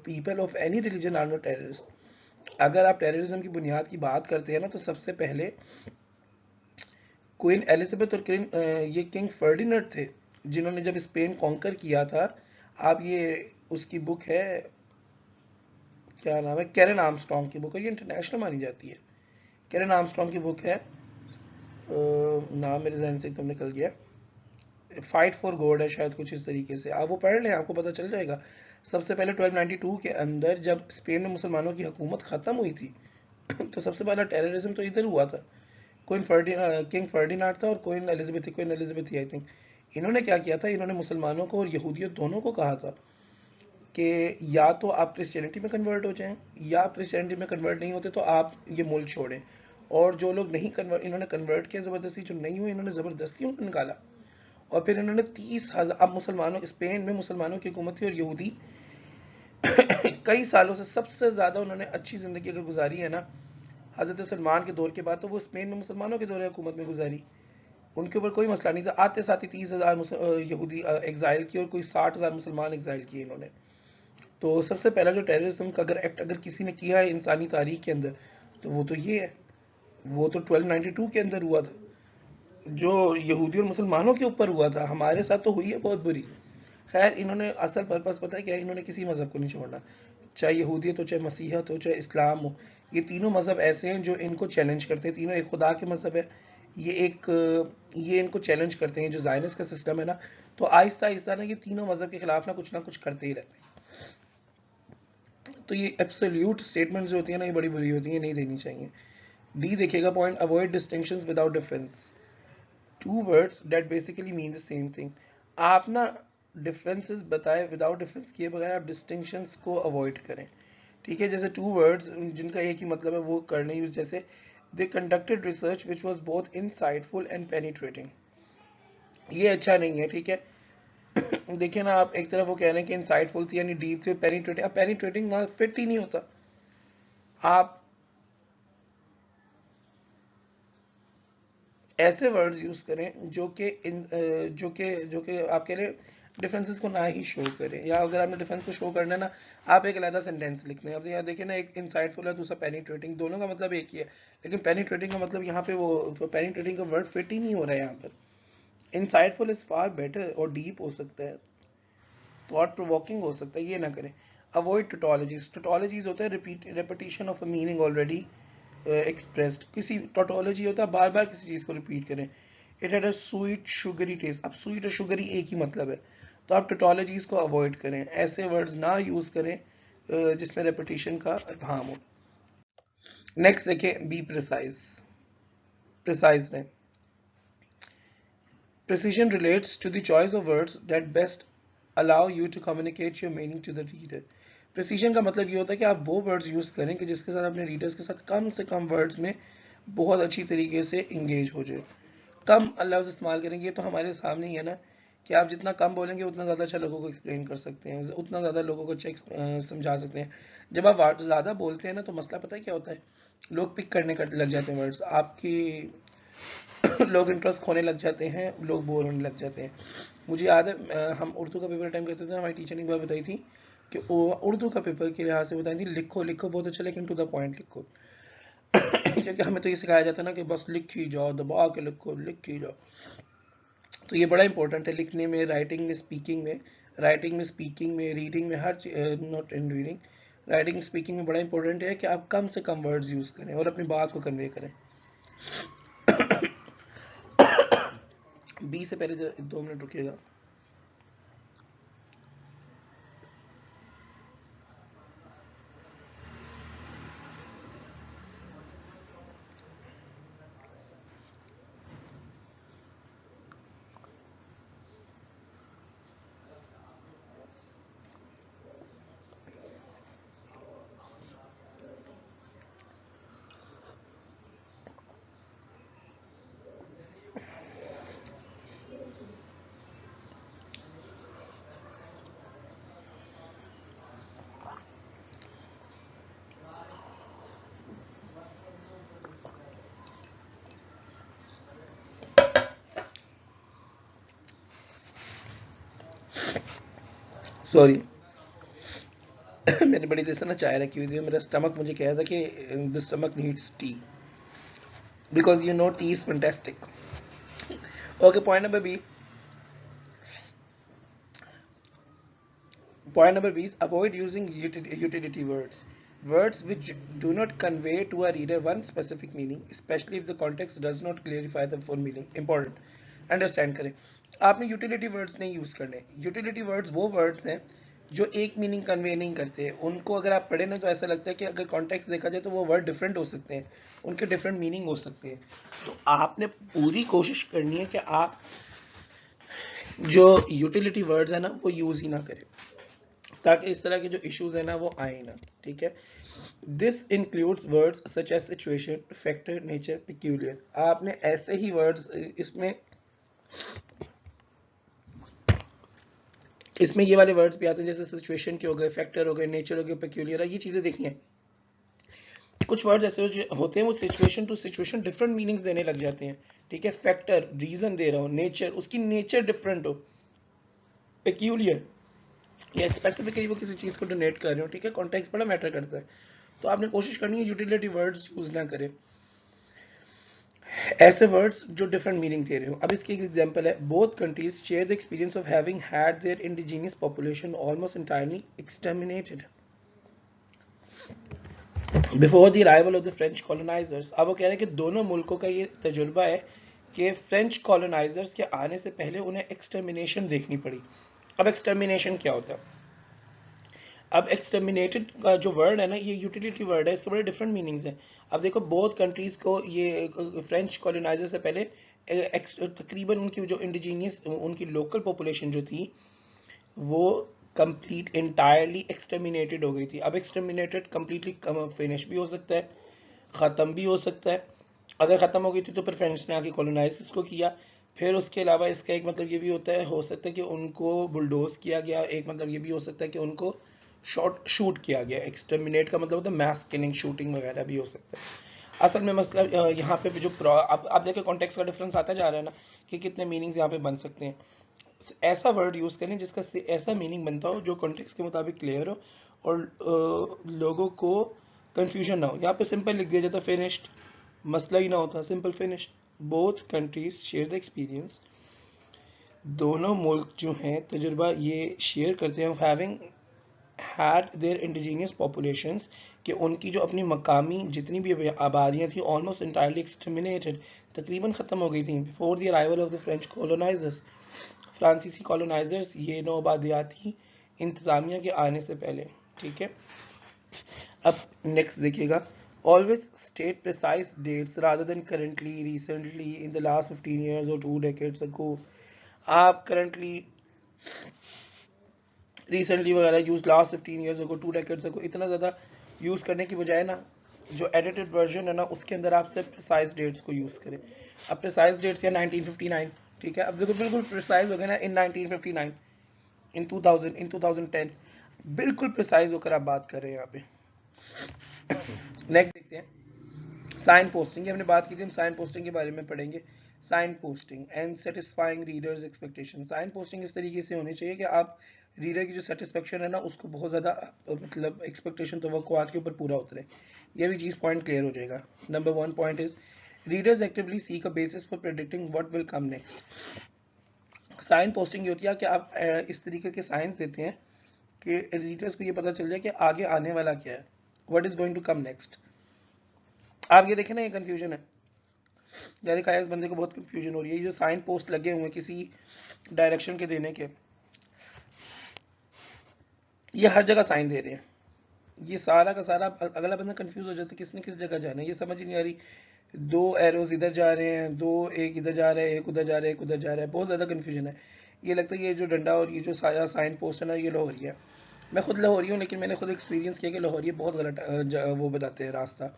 people of any religion are not terrorists। अगर आप टेररिज्म की बुनियाद की बात करते हैं ना, तो सबसे पहले क्वीन एलिजाबेथ और ये किंग फर्डिनेंड थे, जिन्होंने जब स्पेन कॉन्कर किया था। आप ये उसकी बुक है, क्या नाम है, कैरन आर्मस्ट्रॉन्ग की बुक है, ये इंटरनेशनल मानी जाती है। कैरन आर्मस्ट्रॉन्ग की बुक है, नाम मेरे जहन से एकदम निकल गया, फाइट फॉर गॉड है शायद, कुछ इस तरीके से। आप वो पढ़ लें, आपको पता चल जाएगा। सबसे पहले 1292 के अंदर जब स्पेन में मुसलमानों की हुकूमत ख़त्म हुई थी, तो सबसे पहला टेररिज्म तो इधर हुआ था। किंग फर्डिनांड था और क्वीन एलिजाबेथ थी, क्वीन एलिजाबेथ थी आई थिंक। इन्होंने क्या किया था, इन्होंने मुसलमानों को और यहूदियों दोनों को कहा था कि या तो आप क्रिश्चियनिटी में कन्वर्ट हो जाएं, या आप क्रिश्चियनिटी में कन्वर्ट नहीं होते तो आप ये मुल्क छोड़ें। और जो लोग नहीं कन्वर्ट, इन्होंने कन्वर्ट किया ज़बरदस्ती, जो नहीं हुए इन्होंने ज़बरदस्ती उनको निकाला। और फिर इन्होंने 30,000, अब मुसलमानों, स्पेन में मुसलमानों की हुकूमत थी और यहूदी कई सालों से सबसे ज्यादा उन्होंने अच्छी जिंदगी अगर गुजारी है ना हजरत सलमान के दौर के बाद, तो वो स्पेन में मुसलमानों के दौर हुकूमत में गुजारी। उनके ऊपर कोई मसला नहीं था, आते साथ ही 30,000 यहूदी एग्जाइल किए और कोई 60,000 मुसलमान एग्जाइल किए इन्होंने। तो सबसे पहला जो टेररिज्म का अगर एक्ट अगर किसी ने किया है इंसानी तारीख के अंदर, तो वो तो ये है। वो तो 1292 के अंदर हुआ था, जो यहूदी और मुसलमानों के ऊपर हुआ था। हमारे साथ तो हुई है बहुत बुरी। खैर, इन्होंने असल पर्पस पता है क्या है, इन्होंने किसी मजहब को नहीं छोड़ना, चाहे यहूदियत हो, चाहे मसीहत हो, चाहे इस्लाम हो। ये तीनों मजहब ऐसे हैं जो इनको चैलेंज करते हैं, तीनों एक खुदा के मजहब है। ये इनको चैलेंज करते हैं, जो जायनिस्ट का सिस्टम है ना। तो आहिस्ता आहिस्ता ना ये तीनों मजहब के खिलाफ ना कुछ करते ही रहते हैं। तो ये एब्सोल्यूट स्टेटमेंट्स जो होती है ना, ये बड़ी बुरी होती है, नहीं देनी चाहिए। डी देखिएगा point, avoid distinctions without difference. Two words that basically mean the same thing. आप ना डिफरेंसेस बताए विदाउट डिफरेंस किए बगैर आप डिस्टिंक्शंस को अवॉइड करें। ठीक है, जैसे टू वर्ड्स जिनका एक ही मतलब है वो करने यूज, जैसे they conducted research which was both insightful and penetrating. ये अच्छा नहीं है, ठीक है। देखिए ना, आप एक तरफ वो कह रहे हैं कि इनसाइटफुल थी यानी डीप थी, पेनिट्रेटिंग, अब पेनिट्रेटिंग ना फिट ही नहीं होता। आप ऐसे वर्ड्स यूज करें जो कि आप कह रहे डिफरेंसेस को ना ही शो करें, या अगर आपने डिफरेंस को शो करना है ना, आप एक अलग सेंटेंस लिख लें। अब यहाँ देखिए ना, एक इनसाइटफुल है, दूसरा पेनिट्रेटिंग, दोनों का मतलब एक ही है, लेकिन पेनिट्रेटिंग का मतलब यहाँ पे वो पेनिट्रेटिंग का वर्ड फिट ही नहीं हो रहा है यहाँ पर। इनसाइटफुल इज फार बेटर और डीप हो सकता है, थॉट प्रोवोकिंग हो सकता है, ये ना करें। अवॉइड टोटोलॉजीज। टोटोलॉजीज होता है repetition of a meaning already expressed. किसी टोटोलॉजी होता है बार बार किसी चीज को रिपीट करें। It had a sweet sugary taste. अब स्वीट और शुगरी एक ही मतलब है, तो आप टोटोलॉजीज को अवॉइड करें, ऐसे वर्ड्स ना यूज करें जिसमें रेपिटेशन का भाम हो। नेक्स्ट देखिए, बी प्रिसाइज। प्रिसाइज है, precision relates to the choice of words that best allow you to communicate your meaning to the reader. Precision का मतलब ये होता है कि आप वो वर्ड्स यूज करें कि जिसके साथ अपने रीडर्स के साथ कम से कम वर्ड्स में बहुत अच्छी तरीके से इंगेज हो जाए। कम लफ्ज इस्तेमाल करेंगे, ये तो हमारे सामने ही है ना, कि आप जितना कम बोलेंगे उतना ज़्यादा अच्छा लोगों को एक्सप्लेन कर सकते हैं, उतना ज़्यादा लोगों को अच्छा समझा सकते हैं। जब आप ज़्यादा बोलते हैं ना, तो मसला पता है क्या होता है, लोग पिक करने का लग जाते हैं वर्ड्स आपकी लोग इंटरेस्ट खोने लग जाते हैं, लोग बोर होने लग जाते हैं। मुझे याद है हम उर्दू का पेपर अटेम्प्ट करते थे, हमारी टीचर ने एक बार बताई थी कि उर्दू का पेपर के लिहाज से बताई थी, लिखो लिखो बहुत अच्छा लेकिन टू द पॉइंट लिखो। क्योंकि हमें तो ये सिखाया जाता है ना कि बस लिख ही जाओ, दबा के लिखो, लिख ही जाओ। तो ये बड़ा इंपॉर्टेंट है लिखने में, राइटिंग में, स्पीकिंग में। राइटिंग में, स्पीकिंग में, रीडिंग में, her not in reading, writing speaking में बड़ा इंपॉर्टेंट है कि आप कम से कम वर्ड्स यूज करें और अपनी बात को कन्वे करें। बी से पहले 2 मिनट रुकिएगा। सॉरी मैंने बड़ी देर से ना चाय रखी हुई थी, मेरा स्टमक मुझे कह रहा था कि the stomach needs tea, because you know tea is fantastic. Okay, point number B. Point number B is avoid using utility words. Words which do not convey to a reader one specific meaning, especially if the context does not clarify the full meaning. Important. Understand करें, आपने utility words नहीं use करने। Utility words वो words हैं जो एक meaning convey नहीं करते। उनको अगर आप पढ़े ना, तो ऐसा लगता है कि अगर कॉन्टेक्स्ट देखा जाए तो वो वर्ड डिफरेंट हो सकते हैं, उनके डिफरेंट मीनिंग हो सकते हैं। तो आपने पूरी कोशिश करनी है कि आप जो यूटिलिटी वर्ड्स है ना वो यूज ही ना करें, ताकि इस तरह के जो इश्यूज है ना वो आए ना। ठीक है, this includes words such as situation, factor, nature, peculiar. आपने ऐसे ही वर्ड्स इसमें इसमें ये वाले वर्ड्स भी आते हैं, जैसे सिचुएशन के हो गए, फैक्टर हो गए, नेचर हो गए, पेक्यूलियर, ये चीजें देखनी है। कुछ वर्ड्स ऐसे होते हैं वो situation to situation different meanings देने लग जाते हैं, ठीक है। फैक्टर रीजन दे रहा हूँ, नेचर उसकी नेचर डिफरेंट हो, पेक्यूलियर या स्पेसिफिकली वो किसी चीज को डोनेट कर रहे हो, ठीक है। कॉन्टेक्स्ट बड़ा मैटर करता है, तो आपने कोशिश करनी है यूटिलिटी वर्ड्स यूज ना करें, ऐसे वर्ड्स जो डिफरेंट मीनिंग दे रहे हो। अब इसकी एक एग्जांपल है, both countries share the experience of having had their indigenous population almost entirely exterminated before the arrival of the French colonisers. अब वो कह रहे हैं कि दोनों मुल्कों का ये तजुर्बा है कि फ्रेंच कॉलोनाइजर्स के आने से पहले उन्हें एक्सटर्मिनेशन देखनी पड़ी। अब एक्सटर्मिनेशन क्या होता है? अब एक्सटर्मिनेटेड का जो वर्ड है ना, ये यूटिलिटी वर्ड है, इसके बड़े डिफरेंट मीनिंग्स हैं। अब देखो बोथ कंट्रीज को ये फ्रेंच कॉलोनाइजर से पहले तकरीबन उनकी जो इंडिजीनियस उनकी लोकल पॉपुलेशन जो थी वो कंप्लीट इंटायरली एक्सटर्मिनेटेड हो गई थी। अब एक्सटर्मिनेटेड कंप्लीटली फिनिश भी हो सकता है, ख़त्म भी हो सकता है। अगर ख़त्म हो गई थी तो फिर फ्रेंच ने आके कॉलोनाइज इसको किया। फिर उसके अलावा इसका एक मतलब ये भी होता है, हो सकता है कि उनको बुलडोज किया गया। एक मतलब ये भी हो सकता है कि उनको शूट किया गया। एक्सटर्मिनेट का मतलब होता है मैस किलिंग, शूटिंग वगैरह भी हो सकता है। असल में मसला यहाँ पे जो अब देखिए कॉन्टेक्स्ट का डिफरेंस आता जा रहा है ना, कि कितने मीनिंग्स यहाँ पे बन सकते हैं। ऐसा वर्ड यूज करें जिसका ऐसा मीनिंग बनता हो जो कॉन्टेक्स्ट के मुताबिक क्लियर हो और लोगों को कंफ्यूजन ना हो। यहाँ पे सिंपल लिख दिया जाता फिनिश्ड, मसला ही ना होता, simple finished. Both countries share the experience, दोनों मुल्क जो हैं तजुर्बा ये शेयर करते हैं, having had there indigenous populations, कि उनकी जो अपनी मकामी जितनी भी आबादियाँ थी ऑलमोस्ट इंटायरली एक्सटर्मिनेटेड, तकरीबन ख़त्म हो गई थी, before the arrival of the French colonisers, फ्रांसीसी कॉलोनाइजर्स ये नौआबादियाती इंतज़ामिया के आने से पहले, ठीक है। अब नेक्स्ट देखिएगा, always state precise dates rather than currently, recently, in the last 15 years or 2 decades ago। आप currently, recently वगैरह use, last 15 years ago, 2 decades ago, इतना ज़्यादा यूज़ करने की बजाय ना जो एडिटेड वर्जन है ना उसके अंदर आप सिर्फ प्रिसाइज डेट्स को यूज़ करें। अब प्रिसाइज डेट्स या 1959, ठीक है। अब देखो बिल्कुल प्रिसाइज हो गया ना, इन 1959, इन 2000, इन 2010, बिल्कुल प्रिसाइज होकर आप बात कर रहे हैं यहाँ पे। नेक्स्ट देखते हैं, साइन पोस्टिंग, हमने बात की थी, हम साइन पोस्टिंग के बारे में पढ़ेंगे। Signposting and satisfying readers expectation. Signposting इस तरीके से होनी चाहिए कि आप रीडर की जो सेटिस्फेक्शन है ना उसको बहुत ज़्यादा मतलब एक्सपेक्टेशन तो वक़्त के ऊपर पूरा उतरे। ये भी चीज़ पॉइंट क्लियर हो जाएगा। Number 1 point is readers actively seek a basis for predicting what will come next. Signposting ये होती है कि आप इस तरीके के साइंस देते हैं कि रीडर्स को ये पता चल जाए कि आगे आने वाला क्या है, what is going to come next. आप ये देखें ना, ये कंफ्यूजन है, यानी क्या इस बंदे को बहुत कंफ्यूजन हो रही है। ये जो साइन पोस्ट लगे हुए हैं किसी डायरेक्शन के देने के, ये हर जगह साइन दे रहे हैं, ये सारा का सारा अगला बंदा कंफ्यूज हो जाता है किसने किस जगह जाना है, ये समझ ही नहीं आ रही। दो एरोज इधर जा रहे हैं, दो एक इधर जा रहा है, एक उधर जा रहा है, एक उधर जा रहा है, बहुत ज़्यादा कंफ्यूजन है। ये लगता है ये जो डंडा और ये जो सारा साइन पोस्ट है ना ये लाहौरी है। मैं खुद लाहौरी हूँ लेकिन मैंने खुद एक्सपीरियंस किया कि लाहौरी बहुत गलत वो बताते हैं रास्ता,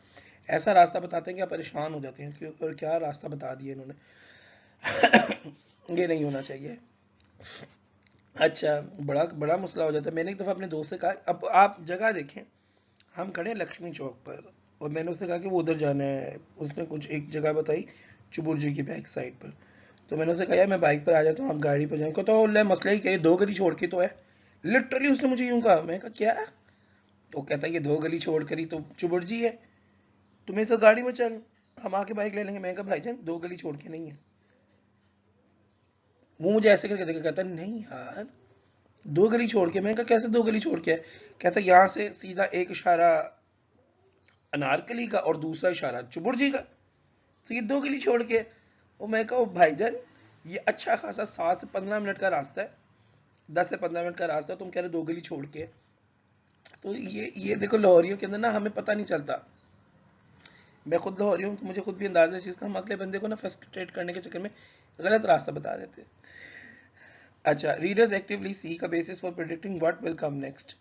ऐसा रास्ता बताते हैं कि आप परेशान हो जाते हैं कि क्या रास्ता बता दिया इन्होंने। ये नहीं होना चाहिए। अच्छा, बड़ा बड़ा मसला हो जाता है। मैंने एक दफ़ा अपने दोस्त से कहा, अब आप जगह देखें, हम खड़े हैं लक्ष्मी चौक पर और मैंने उससे कहा कि वो उधर जाना है। उसने कुछ एक जगह बताई चुबुर्जी की बैक साइड पर। तो मैंने उससे कहा यार मैं बाइक पर आ जाता हूँ, आप गाड़ी पर जाएंगे। तो मसला ही क्या है, 2 गली छोड़ के तो है। लिटरली उसने मुझे यूं कहा। मैं कहा क्या? वो कहता है ये 2 गली छोड़ कर ही तो चुबुर्जी है, तुम्हें से गाड़ी में चल, हम आके बाइक ले लेंगे। मैं कहा भाईजान 2 गली छोड़ के नहीं है। वो मुझे ऐसे करके देखा, कहता नहीं यार 2 गली छोड़ के। मैंने कहा कैसे 2 गली छोड़ के है? कहता यहाँ से सीधा एक इशारा अनारकली का और दूसरा इशारा चुबुर्जी का, तो ये 2 गली छोड़ के। और मैं कहा भाईजान ये अच्छा खासा 7 से 15 मिनट का रास्ता है, 10 से 15 मिनट का रास्ता है, तुम कह रहे 2 गली छोड़ के। तो ये देखो लाहौरियों के अंदर ना हमें पता नहीं चलता। मैं खुद लाहौरी हूँ तो मुझे खुद भी अंदाजा है चीज़ का, हम अगले बंदे को ना फ्रस्ट्रेट करने के चक्कर में गलत रास्ता बता देते हैं। अच्छा, readers actively seek a basis for predicting what will come next.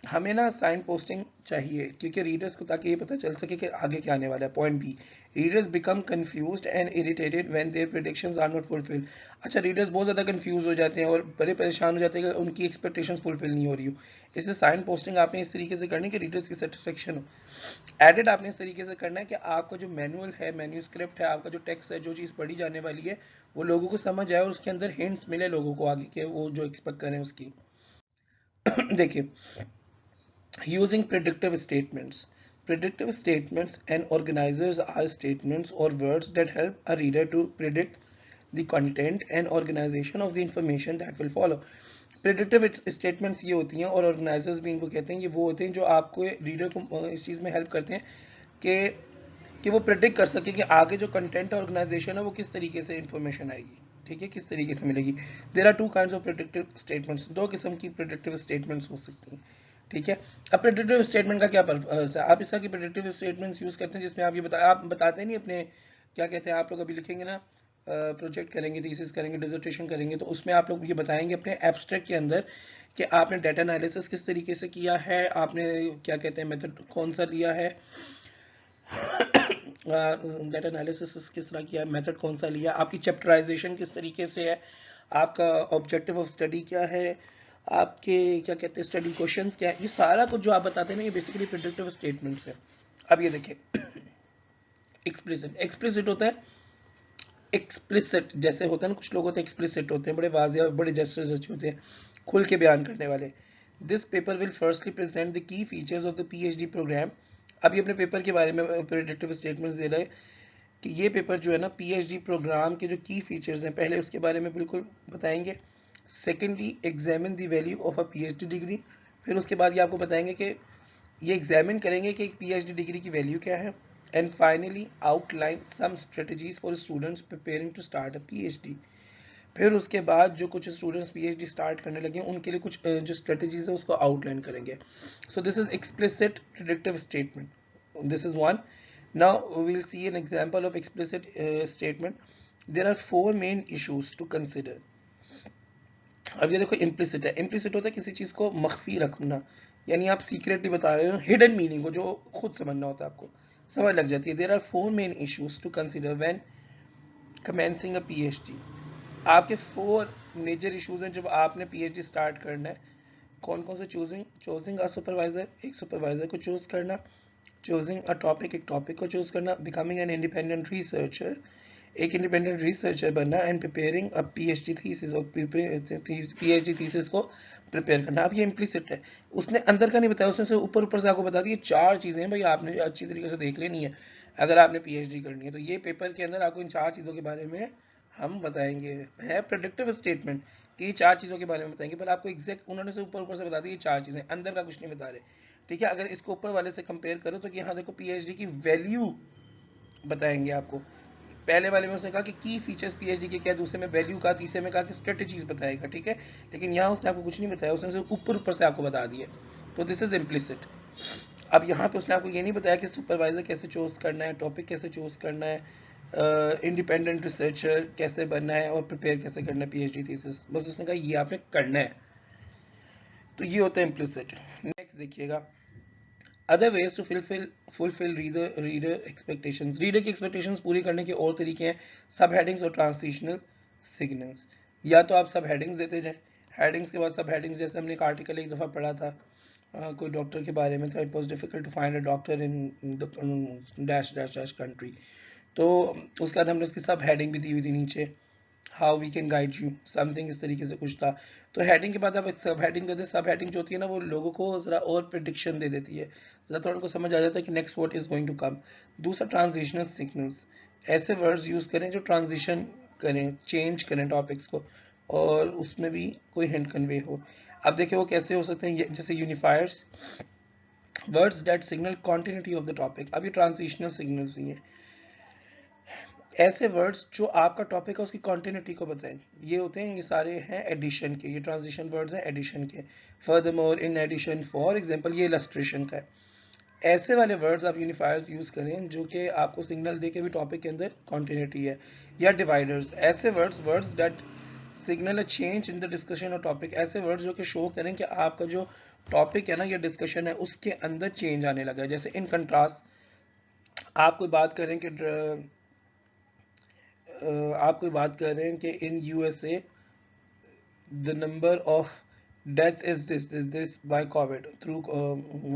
हमें ना साइन पोस्टिंग चाहिए क्योंकि रीडर्स को, ताकि ये पता चल सके कि आगे क्या आने वाला है। Point B, readers become confused and irritated when their predictions are not fulfilled. अच्छा, रीडर्स बहुत ज़्यादा कंफ्यूज हो जाते हैं और बड़े परेशान हो जाते हैं कि उनकी एक्सपेक्टेशंस फुलफिल नहीं हो रही हो। इसलिए साइन पोस्टिंग आपने इस तरीके से करनी कि रीडर्स की सेटिस्फेक्शन हो। एडिट आपने इस तरीके से करना है कि आपका जो मैनुअल है, मैन्यूस्क्रिप्ट है, आपका जो टेक्स्ट है, जो चीज़ पढ़ी जाने वाली है वो लोगों को समझ आए और उसके अंदर हिंट्स मिले लोगों को आगे के वो जो एक्सपेक्ट करें उसकी। देखिए, using predictive statements. Predictive statements and organizers are statements or words that help a reader to predict the content and organization of the information that will follow. Predictive statements ये होती हैं और ऑर्गेनाइजर्स भी इनको कहते हैं। ये वो होते हैं जो आपको रीडर को इस चीज़ में हेल्प करते हैं कि वो प्रिडिक्ट कर सके कि आगे जो कंटेंट ऑर्गेनाइजेशन है वो किस तरीके से इंफॉर्मेशन आएगी, ठीक है, किस तरीके से मिलेगी। There are two kinds of predictive statements, दो किस्म की प्रिडिक्टिव स्टेटमेंट्स हो सकती हैं, ठीक है। अब प्रेडिक्टिव स्टेटमेंट का क्या पर्पस है? आप इस तरह की प्रेडिक्टिव स्टेटमेंट्स यूज करते हैं जिसमें आप बताते नहीं अपने, क्या कहते हैं, आप लोग अभी लिखेंगे ना, प्रोजेक्ट करेंगे, थीसिस करेंगे, डिसर्टेशन करेंगे, तो उसमें आप लोग ये बताएंगे अपने एब्स्ट्रैक्ट के अंदर कि आपने डाटा एनालिसिस किस तरीके से किया है, आपने क्या कहते हैं मेथड कौन सा लिया है, डाटा एनालिसिस किस तरह किया है, मेथड कौन सा लिया, आपकी चैप्टराइजेशन किस तरीके से है, आपका ऑब्जेक्टिव ऑफ स्टडी क्या है, आपके क्या कहते हैं स्टडी क्वेश्चंस क्या है, ये सारा कुछ जो आप बताते हैं ना, ये बेसिकली प्रेडिक्टिव स्टेटमेंट्स है। अब ये देखिए, एक्सप्लिसिट, एक्सप्लिसिट होता है, एक्सप्लिसिट जैसे होता है ना, कुछ लोग होते हैं एक्सप्लिसिट होते हैं, बड़े वाज़ेह बड़े जेस्चर्स अच्छे होते हैं, खुल के बयान करने वाले। This paper will firstly present the key features of the PhD programme. अब ये अपने पेपर के बारे में प्रेडिक्टिव स्टेटमेंट्स दे रहे हैं कि ये पेपर जो है ना पीएचडी प्रोग्राम के जो की फीचर्स हैं पहले उसके बारे में बिल्कुल बताएंगे। Secondly, examine the value of a PhD degree, फिर उसके बाद ये आपको बताएंगे कि ये एग्जामिन करेंगे कि एक पीएचडी डिग्री की वैल्यू क्या है। And finally, outline some strategies for students preparing to start a PhD. फिर उसके बाद जो कुछ स्टूडेंट्स पीएचडी स्टार्ट करने लगे उनके लिए कुछ जो स्ट्रेटजीज है उसको आउटलाइन करेंगे। सो this is explicit predictive statement, this is one. Now we will see an example of explicit statement. There are four main issues to consider. अब ये देखो, इम्प्लिसिट है, इम्प्लिसिट होता है किसी चीज को मख्फी रखना, यानी आप सीक्रेटली बता रहे हो, हिडन मीनिंग को जो खुद समझना होता है आपको समझ लग जाती है। There are four main issues to consider when commencing a PhD. आपके फोर मेजर इश्यूज हैं जब आपने पीएचडी स्टार्ट करना है। कौन कौन से? चूजिंग अ सुपरवाइजर, एक सुपरवाइजर को चूज करना, चूजिंग अ टॉपिक, एक टॉपिक को चूज करना, बिकमिंग एन इंडिपेंडेंट रिसर्चर, एक इंडिपेंडेंट रिसर्चर बनना, and preparing a PhD thesis, और पीएचडी थीसिस को प्रिपेयर करना। अब ये इम्प्लिसिट है, उसने अंदर का नहीं बताया, उसने से ऊपर ऊपर से आपको बता दिया चार चीजें भाई आपने अच्छी तरीके से देख लेनी है अगर आपने पीएचडी करनी है। तो ये पेपर के अंदर आपको इन चार चीजों के बारे में हम बताएंगे। है प्रेडिक्टिव स्टेटमेंट कि ये चार चीजों के बारे में बताएंगे, पर आपको एग्जैक्ट उन्होंने से ऊपर ऊपर से बता दिया ये चार चीजें, अंदर का कुछ नहीं बता रहे, ठीक है। अगर इसको ऊपर वाले से कंपेयर करो तो यहाँ देखो पीएचडी की वैल्यू बताएंगे आपको। पहले वाले में उसने कहा कि की फीचर्स पीएचडी के क्या, दूसरे में वैल्यू का, तीसरे में कहा कि स्ट्रेटजीज बताएगा, ठीक है। लेकिन यहाँ उसने आपको कुछ नहीं बताया, उसने ऊपर ऊपर से आपको बता दिया, तो दिस इज इम्प्लिसिट। अब यहाँ पे उसने आपको ये नहीं बताया कि सुपरवाइजर कैसे चूज करना है, टॉपिक कैसे चूज करना है, इंडिपेंडेंट रिसर्चर कैसे बनना है और प्रिपेयर कैसे करना है पीएचडी थीसिस, बस उसने कहा ये आपने करना है। तो ये होता है इम्प्लिसिट। नेक्स्ट देखिएगा, other ways to fulfil reader expectations. Reader की एक्सपेक्टेशंस पूरी करने के और तरीके हैं, सब हेडिंग्स और ट्रांजिशनल सिग्नल्स। या तो आप सब हेडिंग्स देते जाएं, हेडिंग्स के बाद सब हेडिंग्स, जैसे हमने एक आर्टिकल एक दफ़ा पढ़ा था, कोई डॉक्टर के बारे में था, it was difficult to find a doctor in dash dash dash country, तो उसके बाद हमने उसकी सब हेडिंग भी दी हुई थी नीचे, how we can guide you something, इस तरीके से कुछ था। तो हेडिंग के बाद आप सब हेडिंग देते हैं, सब हेडिंग जो होती है ना वो लोगों को ज़रा और प्रिडिक्शन दे देती है, ज़रा थोड़ा उनको समझ आ जाता है कि next what is going to come. दूसरा, ट्रांजिशनल सिग्नल्स, ऐसे वर्ड्स यूज़ करें जो ट्रांजिशन करें, चेंज करें टॉपिक्स को और उसमें भी कोई हिंट कन्वे हो। अब देखिए वो कैसे हो सकते हैं, जैसे unifiers, words that signal continuity of the topic. अब ये ट्रांजिशनल सिग्नल्स ही हैं, ऐसे वर्ड्स जो आपका टॉपिक है उसकी कॉन्टिन्यूटी को बताएं। ये होते हैं, ये सारे हैं एडिशन के, ये ट्रांजिशन वर्ड्स हैं एडिशन के। Furthermore, in addition, for example, ये इलस्ट्रेशन का है। ऐसे वाले वर्ड्स आप यूनिफायर्स यूज करें जो कि आपको सिग्नल दे के भी टॉपिक के अंदर कॉन्टिन्यूटी है। या डिवाइडर्स, ऐसे words that signal a change in the discussion और टॉपिक, ऐसे वर्ड्स जो कि शो करें कि आपका जो टॉपिक है ना, ये डिस्कशन है, उसके अंदर चेंज आने लगा है। जैसे इन कंट्रास्ट आप कोई बात करें कि in USA the number of deaths is this by COVID through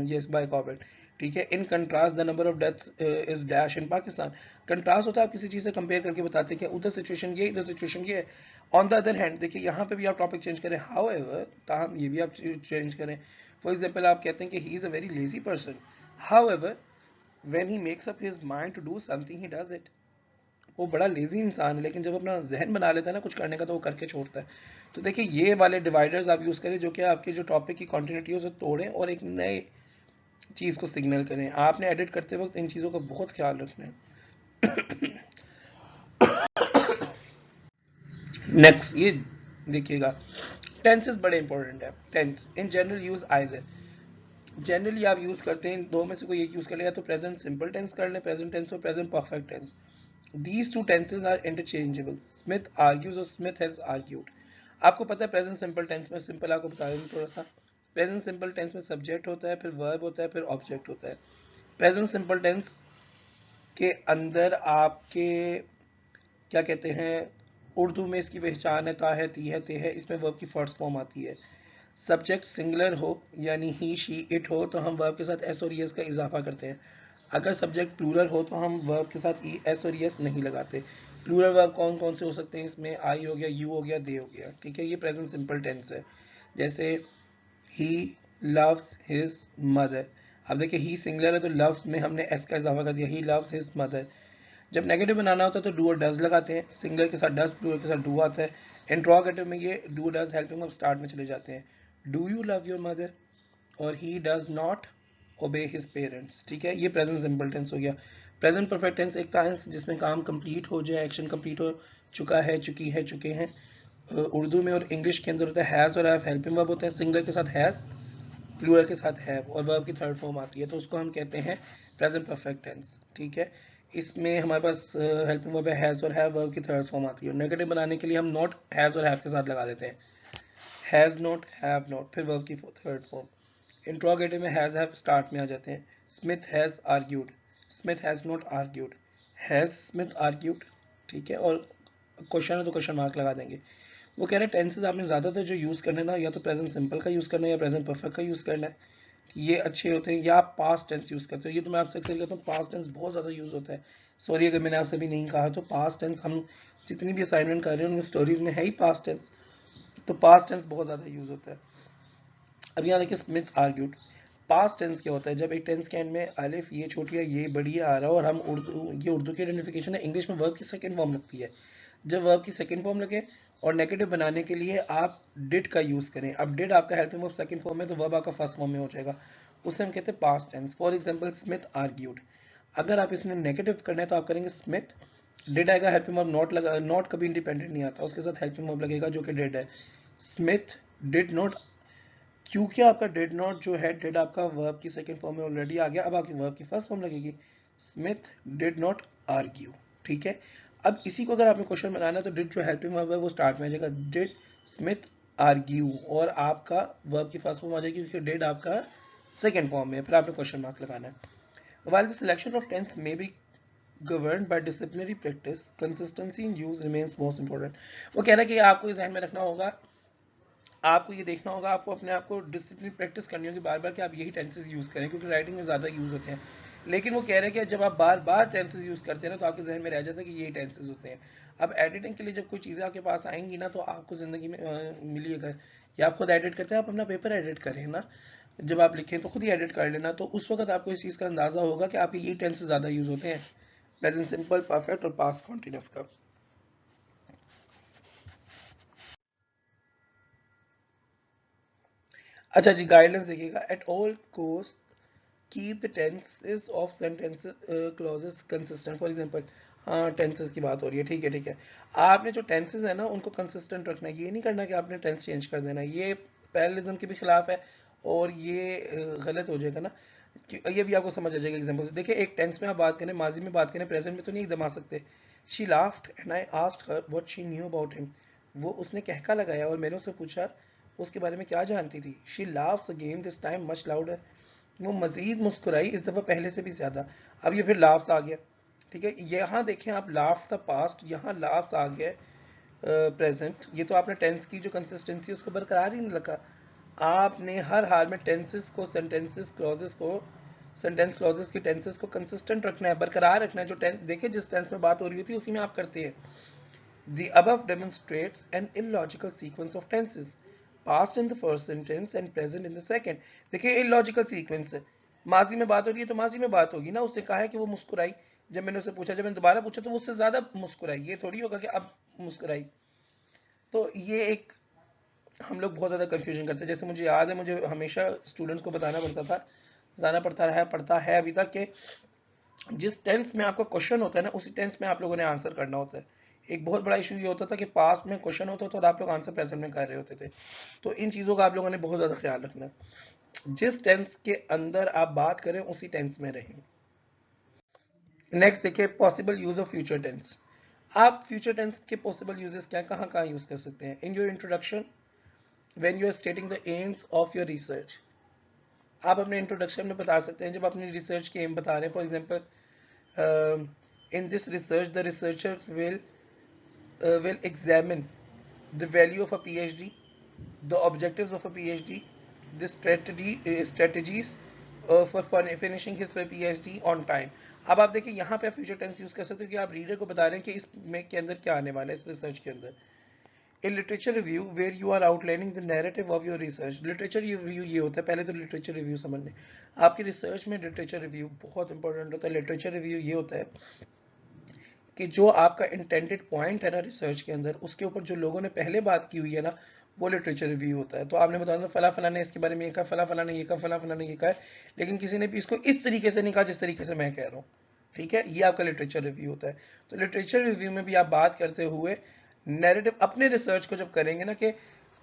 yes by COVID, ठीक है। In contrast the number of deaths is dash in Pakistan. Contrast होता है, आप किसी चीज से कंपेयर करके बताते हैं कि उधर सिचुएशन ये, इधर सिचुएशन ये है। ऑन द अदर हैंड देखिए यहाँ पे भी आप टॉपिक चेंज करें, हाउएवर ताहम ये भी आप चेंज करें। फॉर एग्जांपल आप कहते हैं कि he is a very lazy person, however when he makes up his mind to do something he does it. वो बड़ा लेजी इंसान है, लेकिन जब अपना जहन बना लेता है ना कुछ करने का तो वो करके छोड़ता है। तो देखिए ये वाले डिवाइडर्स आप यूज करें जो कि आपके जो टॉपिक की कॉन्टिन्यूटी है उसे तोड़ें और एक नए चीज को सिग्नल करें। आपने एडिट करते वक्त इन चीजों का बहुत ख्याल रखना है। नेक्स्ट ये देखिएगा, टेंसेस बड़े इंपॉर्टेंट है। Tense in general use either, generally आप यूज करते हैं दो में से कोई एक यूज कर लेगा, तो प्रेजेंट सिंपल टेंस कर लें, प्रेजेंट टेंस और present perfect tense. These two tenses are interchangeable. Smith argues or Smith has argued. आपको पता है प्रेजेंट सिंपल टेंस में, सिंपल आपको बता दूं थोड़ा सा, प्रेजेंट सिंपल टेंस में सब्जेक्ट होता है, फिर वर्ब होता है, फिर ऑब्जेक्ट होता है। प्रेजेंट सिंपल टेंस के अंदर आपके क्या कहते हैं, उर्दू में इसकी पहचान है ता है, ती है, ते है, इसमें वर्ब की फर्स्ट फॉर्म आती है। सब्जेक्ट सिंगुलर हो यानी ही, शी, इट हो तो हम वर्ब के साथ एस और एस का इजाफा करते हैं। अगर सब्जेक्ट प्लूरल हो तो हम वर्ब के साथ ई, एस और एस नहीं लगाते। प्लूरल वर्ब कौन कौन से हो सकते हैं इसमें, आई हो गया, यू हो गया, दे हो गया, ठीक है। ये प्रेजेंट सिंपल टेंस है। जैसे ही लव्स हिज मदर, अब देखिए ही सिंगुलर है तो लव्स में हमने एस का इजाफा कर दिया, ही लव्स हिज मदर। जब नेगेटिव बनाना होता है तो डू और डज लगाते हैं, सिंगल के साथ डज, प्लूरल के साथ डू आता है। इंट्रोगेटिव में ये do does helping verb start में चले जाते हैं। Do you love your mother, और he does not obey his parents, ठीक है। ये प्रेजेंट सिंपल टेंस हो गया। प्रेजेंट परफेक्ट टेंस एक टेंस जिसमें काम कंप्लीट हो जाए, एक्शन कंप्लीट हो चुका है, चुकी है, चुके हैं। उर्दू में और इंग्लिश के अंदर होता है हैज और हैव, हेल्पिंग वर्ब होता है, सिंगल के साथ हैज, प्लूरल के साथ हैव, और वर्ब की थर्ड फॉर्म आती है, तो उसको हम कहते हैं प्रेजेंट परफेक्ट टेंस, ठीक है। इसमें हमारे पास हेल्पिंग वर्ब है हैज और हैव, वर्ब की थर्ड फॉर्म आती है। नेगेटिव बनाने के लिए हम नॉट हैज और हैव के साथ लगा देते हैं, हैज नॉट, हैव नॉट, फिर वर्ब की थर्ड फॉर्म। इंट्रोगेटिव में हैज हैव स्टार्ट में आ जाते हैं। Smith has argued, Smith has not argued, has Smith argued, ठीक है। और क्वेश्चन है तो क्वेश्चन मार्क लगा देंगे। वो कह रहे हैं टेंसेज आपने ज्यादातर जो यूज करना है ना, या तो प्रेजेंट सिंपल का यूज करना है या प्रेजेंट परफेक्ट का यूज करना है, ये अच्छे होते हैं। या आप पास्ट टेंस यूज करते हो, ये तो मैं आपसे अक्सर कहता हूँ पास्ट टेंस बहुत ज्यादा यूज होता है। सॉरी अगर मैंने आपसे भी नहीं कहा, तो पास्ट टेंस हम जितनी भी असाइनमेंट कर रहे हैं उनमें स्टोरीज में है ही पास्ट टेंस, तो पास्ट टेंस बहुत ज्यादा यूज होता है। अब यहाँ देखिए स्मिथ आर्ग्यूड, पास्ट टेंस क्या होता है, जब एक टेंस के एंड में अलिफ ये छोटी है ये बड़ी आ रहा है, और हम उर्दू, ये उर्दू की आइडेंटिफिकेशन है, इंग्लिश में वर्ब की सेकंड फॉर्म लगती है। जब वर्ब की सेकंड फॉर्म लगे और नेगेटिव बनाने के लिए आप डिड का यूज करें, अब डिड आपका हेल्पिंग वर्ब सेकंड फॉर्म है तो वर्ब आपका फर्स्ट फॉर्म में हो जाएगा, उसे हम कहते हैं past tense. For example Smith argued, अगर आप इसमें नेगेटिव करना है तो आप करेंगे स्मिथ, डिड आएगा, हेल्पिंग वर्ब नॉट लगा, नॉट कभी इंडिपेंडेंट नहीं आता, उसके साथ हेल्पिंग वर्ब लगेगा जो कि डिड है। स्मिथ डिड नॉट, क्योंकि आपका डिड नॉट जो है, डिड आपका वर्ब की सेकंड फॉर्म में ऑलरेडी आ गया, अब आपकी वर्ब की फर्स्ट फॉर्म लगेगी, स्मिथ डिड नॉट आर्ग्यू, ठीक है। अब इसी को अगर आपने क्वेश्चन बनाना है तो डिड जो हेल्पिंग वर्ब है वो स्टार्ट में आ जाएगा, डिड स्मिथ आर्ग्यू, और आपका वर्ब की फर्स्ट फॉर्म आ जाएगी क्योंकि डिड आपका सेकंड फॉर्म में, फिर आपने क्वेश्चन मार्क लगाना है। While the selection of tense may be governed by disciplinary practice, consistency in use remains most important. वो कह रहा है कि आपको इस ध्यान में रखना होगा, आपको ये देखना होगा, आपको अपने आप को डिसिप्लिन प्रैक्टिस करनी होगी बार बार कि आप यही टेंसेस यूज करें, क्योंकि राइटिंग में ज्यादा यूज होते हैं। लेकिन वो कह रहे हैं कि जब आप बार बार टेंसेस यूज करते हैं ना तो आपके जहन में रह जाता है कि यही टेंसेस होते हैं। अब एडिटिंग के लिए जब कोई चीजें आपके पास आएंगी ना तो आपको जिंदगी में मिली, अगर या आप खुद एडिट करते हैं, आप अपना पेपर एडिट करें ना, जब आप लिखें तो खुद ही एडिट कर लेना, तो उस वक्त आपको इस चीज का अंदाजा होगा कि आपके यही टेंसेस ज्यादा यूज होते हैं, प्रेजेंट सिंपल, परफेक्ट और पास्ट कॉन्टिन्यूस का। अच्छा जी, गाइडलाइंस देखिएगा, at all cost keep the tenses of sentences clauses consistent. For example, हाँ टेंसेस की बात हो रही है, ठीक है ठीक है। आपने जो टेंसेस है ना उनको कंसिस्टेंट रखना है, ये नहीं करना कि आपने टेंस चेंज कर देना, ये पैरेललिज्म के भी खिलाफ है और ये गलत हो जाएगा ना। ये भी आपको समझ आ जाएगा एग्जांपल से। देखिए एक टेंस में आप बात करें, माजी में बात करें, प्रेजेंट में तो नहीं एकदम आ सकते। She laughed and I asked her what she knew about him, वो उसने कहका लगाया और मैंने उससे पूछा उसके बारे में क्या जानती थी? She laughs again, this time much louder. वो मजीद मुस्कुराई, इस दफ़ा पहले से भी ज़्यादा। अब ये फिर लाफ्स आ गया, ठीक है। यहाँ देखें आप, लाफ्स था पास्ट, यहाँ लाफ्स आ गया प्रेजेंट। ये तो आपने टेंस की जो कंसिस्टेंसी उसको बरकरार ही नहीं रखा। आपने हर हाल में टेंसेस को, सेंटेंसेस क्लॉजेस को, सेंटेंस क्लॉजेस की टेंसेस को कंसिस्टेंट रखना है, बरकरार रखना है। जो टेंस देखिए, जिस टेंस में बात हो रही होती है उसी में आप करते हैं। The above demonstrates an illogical sequence of tenses, past in the first sentence and present in the second. देखिए illogical sequence है, माजी में बात हो रही है तो माजी में बात होगी ना। उसने कहा है कि वो मुस्कुराई, जब मैंने उससे पूछा, जब मैंने दोबारा पूछा तो वो उससे ज्यादा मुस्कुराई। ये थोड़ी होगा कि अब मुस्कुराई। तो ये एक हम लोग बहुत ज्यादा कंफ्यूजन करते हैं। जैसे मुझे याद है, मुझे हमेशा स्टूडेंट्स को बताना पड़ता है अभी तक कि जिस टेंस में आपका क्वेश्चन होता है ना, उसी टेंस में आप लोगों ने आंसर करना होता है। एक बहुत बड़ा इशू ये होता था कि पास्ट में क्वेश्चन होता था और आप लोग आंसर प्रेजेंट में कर रहे होते थे। तो इन चीज़ों का आप लोगों ने बहुत ज़्यादा ख्याल रखना है। जिस टेंस के अंदर आप बात करें उसी टेंस में रहें। नेक्स्ट देखिए, possible use of future tense. आप फ्यूचर टेंस के पॉसिबल यूजेस क्या कहाँ यूज कर सकते हैं? In your introduction, when you are stating the aims of your research. आप अपने इंट्रोडक्शन में बता सकते हैं जब अपनी रिसर्च के एम बता रहे हैं। For example, in this research the researcher will examine the value of a PhD, the objectives of a PhD, the strategies for finishing his PhD on time. अब आप देखिए यहाँ पे आप फ्यूचर टेंस यूज कर सकते हो कि आप रीडर को बता रहे हैं कि इसमें के अंदर क्या आने वाला है, इस रिसर्च के अंदर। A literature review where you are outlining the narrative of your research. Literature review ये होता है, पहले तो लिटरेचर रिव्यू समझने। आपकी रिसर्च में लिटरेचर रिव्यू बहुत इंपॉर्टेंट होता है। लिटरेचर रिव्यू ये होता है कि जो आपका इंटेंडेड पॉइंट है ना रिसर्च के अंदर, उसके ऊपर जो लोगों ने पहले बात की हुई है ना, वो लिटरेचर रिव्यू होता है। तो आपने बताया फला फला ने इसके बारे में ये कहा, फला फला ने ये कहा, फला फला ने ये कहा, लेकिन किसी ने भी इसको इस तरीके से नहीं कहा जिस तरीके से मैं कह रहा हूँ, ठीक है। ये आपका लिटरेचर रिव्यू होता है। तो लिटरेचर रिव्यू में भी आप बात करते हुए नैरेटिव अपने रिसर्च को जब करेंगे ना कि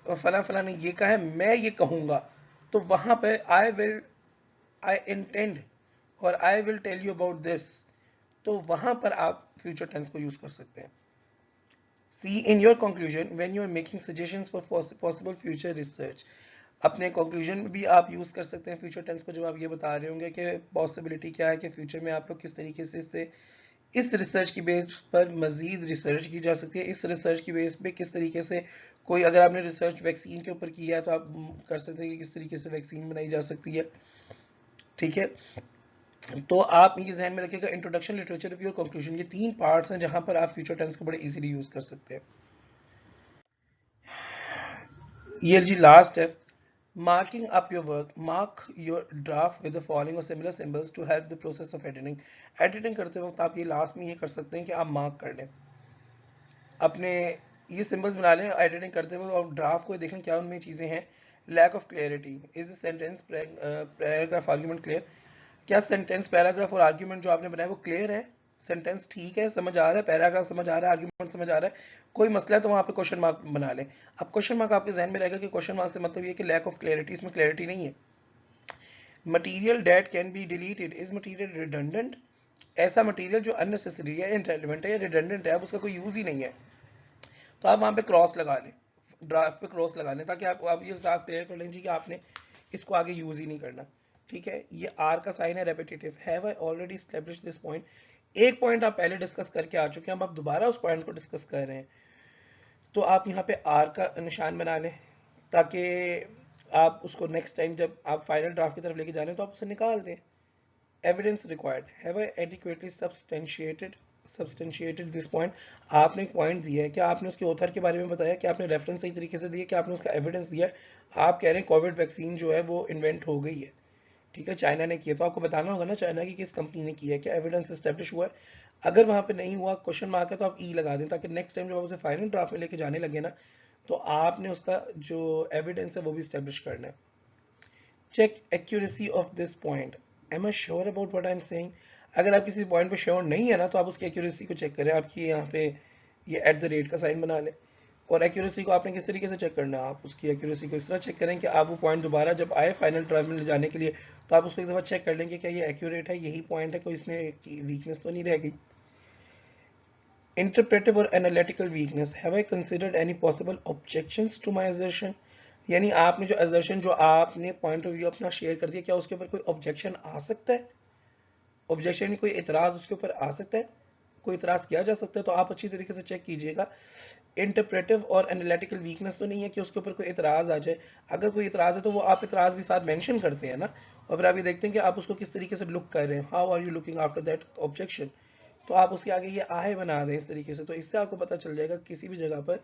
फला फला ने ये कहा है, मैं ये कहूंगा, तो वहां पे आई इंटेंड और I will tell you about this, तो वहां पर आप फ्यूचर टेंस को यूज कर सकते हैं। See in your conclusion when you are making suggestions for possible future research. अपने कंक्लूजन में भी आप यूज कर सकते हैं फ्यूचर टेंस को, जब आप ये बता रहे होंगे कि पॉसिबिलिटी क्या है कि फ्यूचर में आप लोग किस तरीके से इस रिसर्च की बेस पर मजीद रिसर्च की जा सकती है। इस रिसर्च की बेस पे किस तरीके से कोई, अगर आपने रिसर्च वैक्सीन के ऊपर किया है तो आप कर सकते हैं कि किस तरीके से वैक्सीन बनाई जा सकती है, ठीक है। तो आप ये ध्यान में रखिएगा, इंट्रोडक्शन, लिटरेचर रिव्यू और कंक्लूजन, ये तीन पार्ट्स हैं जहां पर आप फ्यूचर टेंस को बड़े इजीली यूज कर सकते हैं। ये जी लास्ट है, marking up your work, mark your draft with the following और similar symbols to help the process of editing. Editing करते वक्त आप ये लास्ट में ये कर सकते हैं कि आप मार्क कर लें अपने, ये सिंबल्स बना लें एडिटिंग करते वक्त, और ड्राफ्ट को देखें क्या उनमें चीजें हैं। Lack of clarity, is the sentence paragraph argument clear? क्या सेंटेंस, पैराग्राफ और आर्ग्यूमेंट जो आपने बनाया वो क्लियर है? सेंटेंस ठीक है, समझ आ रहा है, पैराग्राफ समझ आ रहा है, आर्ग्यूमेंट समझ आ रहा है? कोई मसला है तो वहां पे क्वेश्चन मार्क बना लें। अब क्वेश्चन मार्क आपके जहन में रहेगा कि क्वेश्चन मार्क से मतलब ये कि लैक ऑफ क्लियरिटी, इसमें क्लियरिटी नहीं है। Material date can be deleted, is material redundant? ऐसा मटीरियल जो अननेसेसरी है, इनरेलेवेंट है या रिडंडेंट है, अब उसका कोई यूज ही नहीं है, तो आप वहां पे क्रॉस लगा लें, ड्राफ्ट पे क्रॉस लगा लें, ताकि आप ये साफ क्लियर कर लें जी कि आपने इसको आगे यूज ही नहीं करना, ठीक है। ये आर का साइन है, repetitive. Have I already established this point? एक पॉइंट आप पहले डिस्कस करके आ चुके हैं, अब आप दोबारा उस पॉइंट को डिस्कस कर रहे हैं, तो आप यहाँ पे आर का निशान बना लें, ताकि आप उसको नेक्स्ट टाइम जब आप फाइनल ड्राफ्ट की तरफ लेके जा रहे हैं तो आप उसे निकाल दें। Evidence required, have I adequately substantiated this point? आपने एक पॉइंट दिया है, क्या आपने उसके ऑथर के बारे में बताया, कि आपने रेफरेंस सही तरीके से दिया, कि आपने उसका एविडेंस दिया? आप कह रहे हैं कोविड वैक्सीन जो है वो इन्वेंट हो गई है, ठीक है, चाइना ने किया, तो आपको बताना होगा ना चाइना की किस कंपनी ने किया है, क्या एविडेंस एस्टेब्लिश हुआ है? अगर वहां पे नहीं हुआ, क्वेश्चन मार्क है, तो आप ई लगा दें, ताकि नेक्स्ट टाइम जब आप उसे फाइनल ड्राफ्ट में लेके जाने लगे ना, तो आपने उसका जो एविडेंस है वो भी एस्टेब्लिश करना है। Check accuracy of this point, am I sure about what I am saying? अगर आप किसी पॉइंट पे श्योर नहीं है ना, तो आप उसकी एक्यूरेसी को चेक करें। आपकी यहाँ पे ये एट द रेट का साइन बना लें, और एक्यूरेसी को आपने किस तरीके से चेक करना है, आप उसकी एक्यूरेसी को इस तरह चेक करें कि आप वो पॉइंट दोबारा जब आए फाइनल ट्रायल में ले जाने के लिए, तो आप उसको एक दफ़ा चेक कर लेंगे क्या ये एक्यूरेट है, यही पॉइंट है, कोई इसमें वीकनेस तो नहीं रह गई। Interpretive or analytical weakness, have I considered any possible objections to my assertion? यानी आपने जो assertion, जो आपने पॉइंट ऑफ व्यू अपना शेयर कर दिया, क्या उसके ऊपर कोई ऑब्जेक्शन आ सकता है? ऑब्जेक्शन, कोई इतराज उसके ऊपर आ सकता है? कोई इतराज किया जा सकता है? तो आप अच्छी तरीके से चेक कीजिएगा, इंटरप्रेटिव और एनालिटिकल वीकनेस तो नहीं है कि उसके ऊपर कोई इतराज आ जाए। अगर कोई इतराज है तो वो आप इतराज भी साथ मेंशन करते हैं ना, और फिर आप ये देखते हैं कि आप उसको किस तरीके से लुक कर रहे हैं, how are you looking after that objection. तो आप उसके आगे ये आहे बना दें इस तरीके से, तो इससे आपको पता चल जाएगा किसी भी जगह पर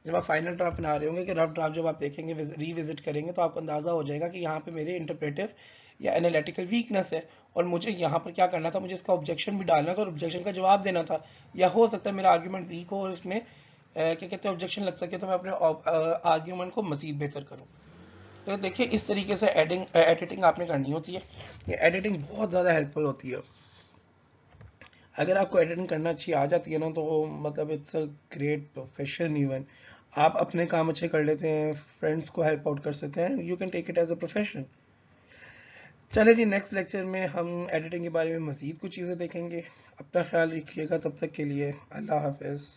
जब आप फाइनल ड्राफ्ट बना रहे होंगे कि रफ ड्राफ्ट जब आप देखेंगे, रीविजिट करेंगे, तो आपको अंदाजा हो जाएगा कि यहाँ पे मेरे इंटरप्रेटिव या एनालिटिकल वीकनेस है, और मुझे यहाँ पर क्या करना था, मुझे इसका ऑब्जेक्शन भी डालना था और ऑब्जेक्शन का जवाब देना था। या हो सकता है मेरा आर्ग्यूमेंट वीक हो और इसमें क्या कहते हैं ऑब्जेक्शन लग सके, तो मैं अपने आर्ग्यूमेंट को मजीद बेहतर करूँ। तो देखिए इस तरीके से एडिटिंग आपने करनी होती है। ये एडिटिंग बहुत ज़्यादा हेल्पफुल होती है। अगर आपको एडिटिंग करना अच्छी आ जाती है ना, तो मतलब it's a great profession. Even आप अपने काम अच्छे कर लेते हैं, फ्रेंड्स को हेल्प आउट कर सकते हैं, you can take it as a profession. चले जी, नेक्स्ट लेक्चर में हम एडिटिंग के बारे में मज़ीद कुछ चीज़ें देखेंगे। अपना ख्याल रखिएगा, तब तक के लिए अल्लाह हाफिज़।